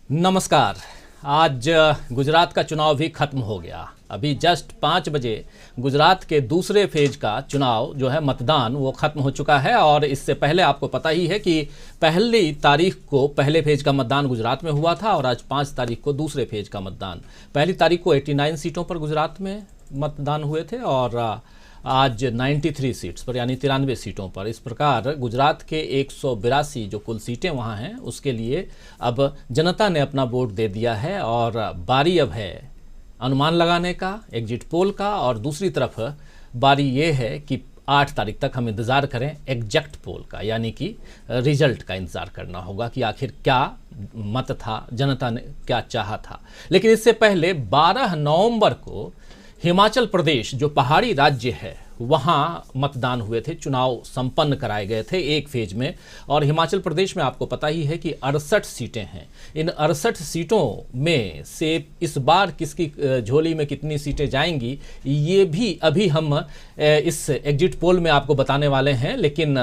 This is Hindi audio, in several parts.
नमस्कार। आज गुजरात का चुनाव भी खत्म हो गया। अभी जस्ट 5 बजे गुजरात के दूसरे फेज का चुनाव जो है मतदान वो खत्म हो चुका है। और इससे पहले आपको पता ही है कि पहली तारीख को पहले फेज का मतदान गुजरात में हुआ था और आज 5 तारीख को दूसरे फेज का मतदान। पहली तारीख को 89 सीटों पर गुजरात में मतदान हुए थे और आज 93 सीट्स पर यानी 93 सीटों पर। इस प्रकार गुजरात के 182 जो कुल सीटें वहाँ हैं उसके लिए अब जनता ने अपना वोट दे दिया है और बारी अब है अनुमान लगाने का, एग्जिट पोल का। और दूसरी तरफ बारी ये है कि 8 तारीख तक हम इंतज़ार करें एग्जैक्ट पोल का, यानी कि रिजल्ट का इंतज़ार करना होगा कि आखिर क्या मत था, जनता ने क्या चाहा था। लेकिन इससे पहले 12 नवंबर को हिमाचल प्रदेश जो पहाड़ी राज्य है वहाँ मतदान हुए थे, चुनाव संपन्न कराए गए थे एक फेज में। और हिमाचल प्रदेश में आपको पता ही है कि 68 सीटें हैं। इन 68 सीटों में से इस बार किसकी झोली में कितनी सीटें जाएंगी ये भी अभी हम इस एग्जिट पोल में आपको बताने वाले हैं। लेकिन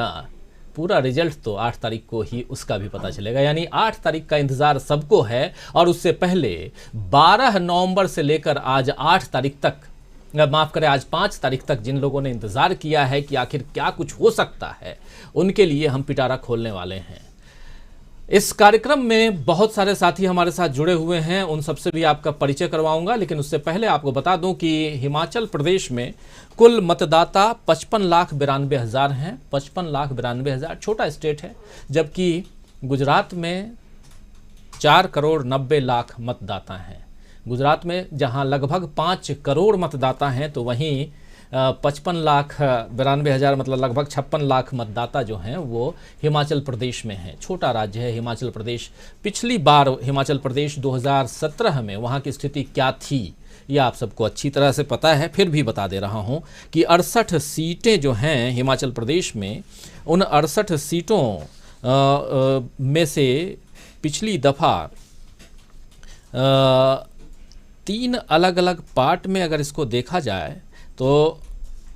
पूरा रिजल्ट तो 8 तारीख को ही उसका भी पता चलेगा, यानी 8 तारीख का इंतज़ार सबको है। और उससे पहले 12 नवंबर से लेकर आज 8 तारीख तक, माफ़ करें आज 5 तारीख तक जिन लोगों ने इंतज़ार किया है कि आखिर क्या कुछ हो सकता है, उनके लिए हम पिटारा खोलने वाले हैं। इस कार्यक्रम में बहुत सारे साथी हमारे साथ जुड़े हुए हैं, उन सबसे भी आपका परिचय करवाऊंगा। लेकिन उससे पहले आपको बता दूं कि हिमाचल प्रदेश में कुल मतदाता 55,92,000 हैं। 55,92,000, छोटा स्टेट है। जबकि गुजरात में 4,90,00,000 मतदाता हैं। गुजरात में जहां लगभग 5 करोड़ मतदाता हैं तो वहीं 55,92,000 मतलब लगभग 56 लाख मतदाता जो हैं वो हिमाचल प्रदेश में हैं। छोटा राज्य है हिमाचल प्रदेश। पिछली बार हिमाचल प्रदेश 2017 में वहाँ की स्थिति क्या थी ये आप सबको अच्छी तरह से पता है, फिर भी बता दे रहा हूँ कि 68 सीटें जो हैं हिमाचल प्रदेश में, उन 68 सीटों में से पिछली दफ़ा 3 अलग अलग पार्ट में अगर इसको देखा जाए तो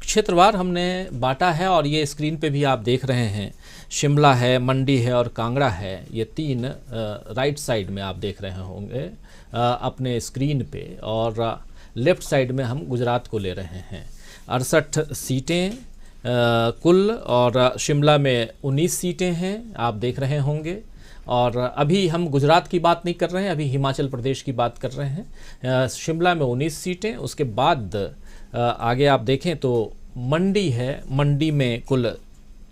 क्षेत्रवार हमने बांटा है। और ये स्क्रीन पे भी आप देख रहे हैं, शिमला है, मंडी है और कांगड़ा है। ये 3 राइट साइड में आप देख रहे होंगे अपने स्क्रीन पे, और लेफ़्ट साइड में हम गुजरात को ले रहे हैं। 68 सीटें कुल, और शिमला में 19 सीटें हैं आप देख रहे होंगे। और अभी हम गुजरात की बात नहीं कर रहे हैं, अभी हिमाचल प्रदेश की बात कर रहे हैं। शिमला में 19 सीटें, उसके बाद आगे आप देखें तो मंडी है, मंडी में कुल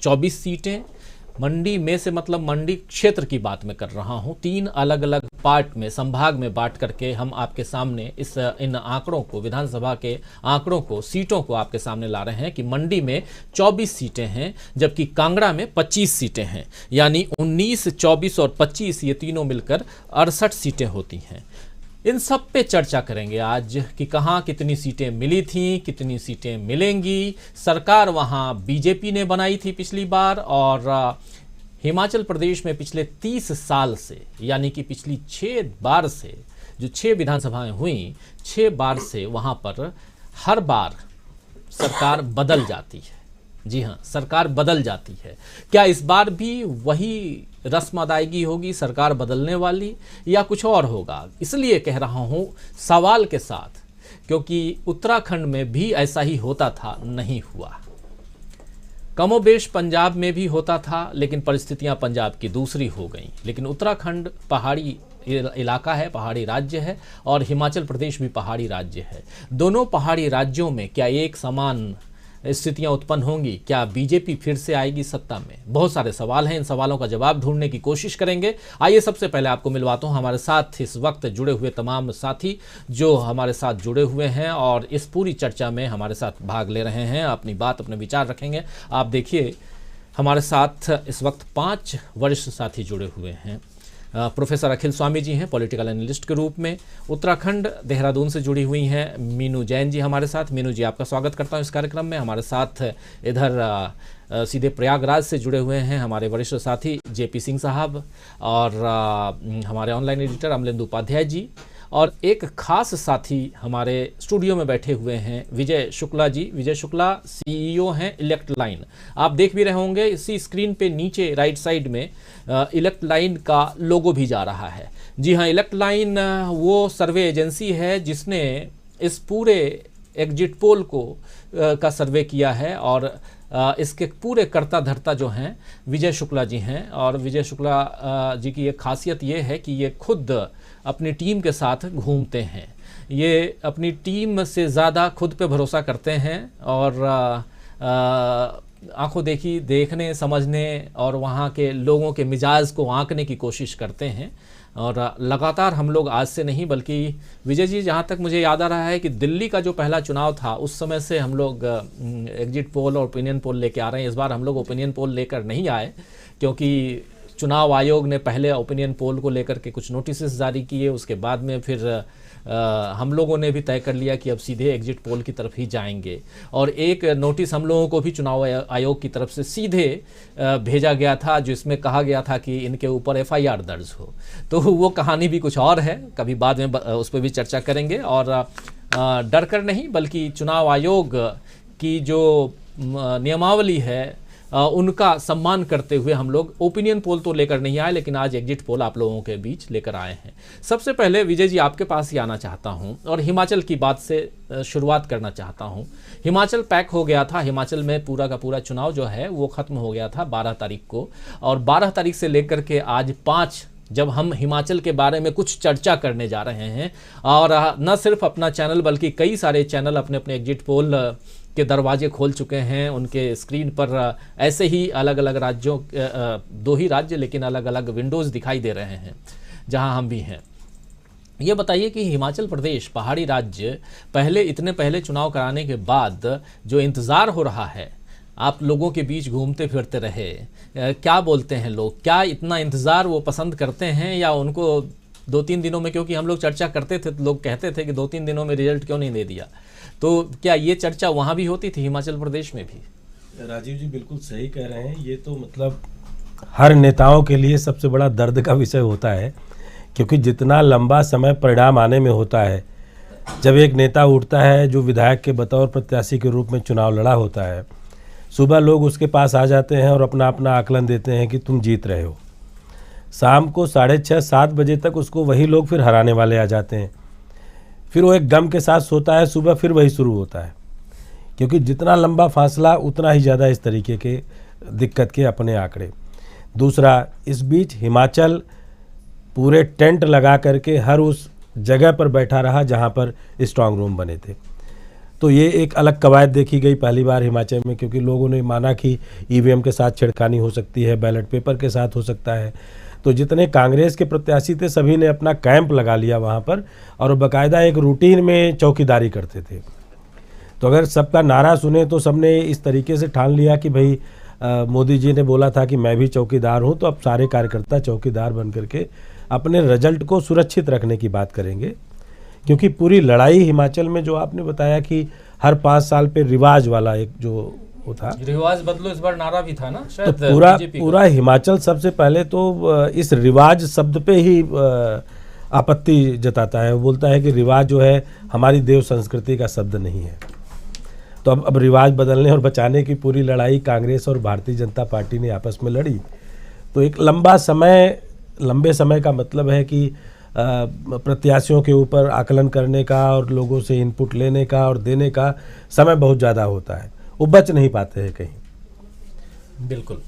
24 सीटें। मंडी में से मतलब मंडी क्षेत्र की बात मैं कर रहा हूँ। 3 अलग अलग पार्ट में, संभाग में बांट करके हम आपके सामने इन आंकड़ों को, विधानसभा के आंकड़ों को, सीटों को आपके सामने ला रहे हैं कि मंडी में 24 सीटें हैं जबकि कांगड़ा में 25 सीटें हैं। यानी 19, 24 और 25 ये तीनों मिलकर 68 सीटें होती हैं। इन सब पे चर्चा करेंगे आज कि कहाँ कितनी सीटें मिली थी, कितनी सीटें मिलेंगी। सरकार वहाँ बीजेपी ने बनाई थी पिछली बार, और हिमाचल प्रदेश में पिछले 30 साल से, यानी कि पिछली 6 बार से, जो 6 विधानसभाएं हुई, 6 बार से वहाँ पर हर बार सरकार बदल जाती है। जी हाँ, सरकार बदल जाती है। क्या इस बार भी वही रस्म अदायगी होगी, सरकार बदलने वाली, या कुछ और होगा? इसलिए कह रहा हूँ सवाल के साथ, क्योंकि उत्तराखंड में भी ऐसा ही होता था, नहीं हुआ। कमोबेश पंजाब में भी होता था, लेकिन परिस्थितियाँ पंजाब की दूसरी हो गई। लेकिन उत्तराखंड पहाड़ी इलाका है, पहाड़ी राज्य है, और हिमाचल प्रदेश भी पहाड़ी राज्य है। दोनों पहाड़ी राज्यों में क्या एक समान स्थितियां उत्पन्न होंगी? क्या बीजेपी फिर से आएगी सत्ता में? बहुत सारे सवाल हैं, इन सवालों का जवाब ढूंढने की कोशिश करेंगे। आइए सबसे पहले आपको मिलवाता हूं हमारे साथ इस वक्त जुड़े हुए तमाम साथी जो हमारे साथ जुड़े हुए हैं और इस पूरी चर्चा में हमारे साथ भाग ले रहे हैं, अपनी बात, अपने विचार रखेंगे। आप देखिए हमारे साथ इस वक्त 5 वरिष्ठ साथी जुड़े हुए हैं। प्रोफेसर अखिल स्वामी जी हैं पॉलिटिकल एनालिस्ट के रूप में। उत्तराखंड देहरादून से जुड़ी हुई हैं मीनू जैन जी हमारे साथ। मीनू जी, आपका स्वागत करता हूं इस कार्यक्रम में। हमारे साथ इधर सीधे प्रयागराज से जुड़े हुए हैं हमारे वरिष्ठ साथी जेपी सिंह साहब, और हमारे ऑनलाइन एडिटर अमलेंदु उपाध्याय जी। और एक खास साथी हमारे स्टूडियो में बैठे हुए हैं विजय शुक्ला जी। विजय शुक्ला सीईओ हैं इलेक्ट लाइन। आप देख भी रहे होंगे इसी स्क्रीन पे नीचे राइट साइड में इलेक्ट लाइन का लोगो भी जा रहा है। जी हाँ, इलेक्ट लाइन वो सर्वे एजेंसी है जिसने इस पूरे एग्जिट पोल को का सर्वे किया है और इसके पूरे कर्ता धर्ता जो हैं विजय शुक्ला जी हैं। और विजय शुक्ला जी की एक खासियत ये है कि ये खुद अपनी टीम के साथ घूमते हैं। ये अपनी टीम से ज़्यादा खुद पे भरोसा करते हैं और आंखों देखी देखने समझने और वहाँ के लोगों के मिजाज को आंकने की कोशिश करते हैं। और लगातार हम लोग आज से नहीं बल्कि विजय जी, जहाँ तक मुझे याद आ रहा है कि दिल्ली का जो पहला चुनाव था उस समय से हम लोग एग्जिट पोल और ओपिनियन पोल लेके आ रहे हैं। इस बार हम लोग ओपिनियन पोल लेकर नहीं आए क्योंकि चुनाव आयोग ने पहले ओपिनियन पोल को लेकर के कुछ नोटिस जारी किए, उसके बाद में फिर हम लोगों ने भी तय कर लिया कि अब सीधे एग्जिट पोल की तरफ ही जाएंगे। और एक नोटिस हम लोगों को भी चुनाव आयोग की तरफ से सीधे भेजा गया था जिसमें कहा गया था कि इनके ऊपर एफआईआर दर्ज हो। तो वो कहानी भी कुछ और है, कभी बाद में उस पर भी चर्चा करेंगे। और डर कर नहीं बल्कि चुनाव आयोग की जो नियमावली है उनका सम्मान करते हुए हम लोग ओपिनियन पोल तो लेकर नहीं आए, लेकिन आज एग्जिट पोल आप लोगों के बीच लेकर आए हैं। सबसे पहले विजय जी आपके पास ही आना चाहता हूं और हिमाचल की बात से शुरुआत करना चाहता हूं। हिमाचल पैक हो गया था। हिमाचल में पूरा का पूरा चुनाव जो है वो खत्म हो गया था 12 तारीख को, और 12 तारीख से लेकर के आज 5 जब हम हिमाचल के बारे में कुछ चर्चा करने जा रहे हैं, और न सिर्फ अपना चैनल बल्कि कई सारे चैनल अपने अपने एग्जिट पोल के दरवाजे खोल चुके हैं। उनके स्क्रीन पर ऐसे ही अलग अलग राज्यों, 2 ही राज्य लेकिन अलग अलग विंडोज़ दिखाई दे रहे हैं जहां हम भी हैं। ये बताइए कि हिमाचल प्रदेश पहाड़ी राज्य इतने पहले चुनाव कराने के बाद जो इंतज़ार हो रहा है, आप लोगों के बीच घूमते फिरते रहे, क्या बोलते हैं लोग? क्या इतना इंतज़ार वो पसंद करते हैं या उनको 2-3 दिनों में, क्योंकि हम लोग चर्चा करते थे तो लोग कहते थे कि 2-3 दिनों में रिजल्ट क्यों नहीं दे दिया, तो क्या ये चर्चा वहाँ भी होती थी हिमाचल प्रदेश में भी? राजीव जी बिल्कुल सही कह रहे हैं। ये तो मतलब हर नेताओं के लिए सबसे बड़ा दर्द का विषय होता है, क्योंकि जितना लंबा समय परिणाम आने में होता है, जब एक नेता उठता है जो विधायक के बतौर प्रत्याशी के रूप में चुनाव लड़ा होता है, सुबह लोग उसके पास आ जाते हैं और अपना अपना आकलन देते हैं कि तुम जीत रहे हो। शाम को 6:30-7 बजे तक उसको वही लोग फिर हराने वाले आ जाते हैं। फिर वो एक गम के साथ सोता है, सुबह फिर वही शुरू होता है, क्योंकि जितना लंबा फासला उतना ही ज़्यादा इस तरीके के दिक्कत के अपने आंकड़े। दूसरा, इस बीच हिमाचल पूरे टेंट लगा करके हर उस जगह पर बैठा रहा जहाँ पर स्ट्रांग रूम बने थे। तो ये एक अलग कवायद देखी गई पहली बार हिमाचल में, क्योंकि लोगों ने माना कि ईवीएम के साथ छेड़खानी हो सकती है, बैलेट पेपर के साथ हो सकता है। तो जितने कांग्रेस के प्रत्याशी थे सभी ने अपना कैंप लगा लिया वहाँ पर, और बाकायदा एक रूटीन में चौकीदारी करते थे। तो अगर सबका नारा सुने तो सबने इस तरीके से ठान लिया कि भाई मोदी जी ने बोला था कि मैं भी चौकीदार हूँ, तो अब सारे कार्यकर्ता चौकीदार बन करके अपने रिजल्ट को सुरक्षित रखने की बात करेंगे। क्योंकि पूरी लड़ाई हिमाचल में, जो आपने बताया कि हर 5 साल पे रिवाज वाला एक जो था, रिवाज बदलो इस बार नारा भी था ना शायद, तो पूरा हिमाचल सबसे पहले तो इस रिवाज शब्द पे ही आपत्ति जताता है। वो बोलता है कि रिवाज जो है हमारी देव संस्कृति का शब्द नहीं है। तो अब रिवाज बदलने और बचाने की पूरी लड़ाई कांग्रेस और भारतीय जनता पार्टी ने आपस में लड़ी। तो एक लंबे समय का मतलब है कि प्रत्याशियों के ऊपर आकलन करने का और लोगों से इनपुट लेने का और देने का समय बहुत ज़्यादा होता है, वो बच नहीं पाते हैं कहीं। बिल्कुल।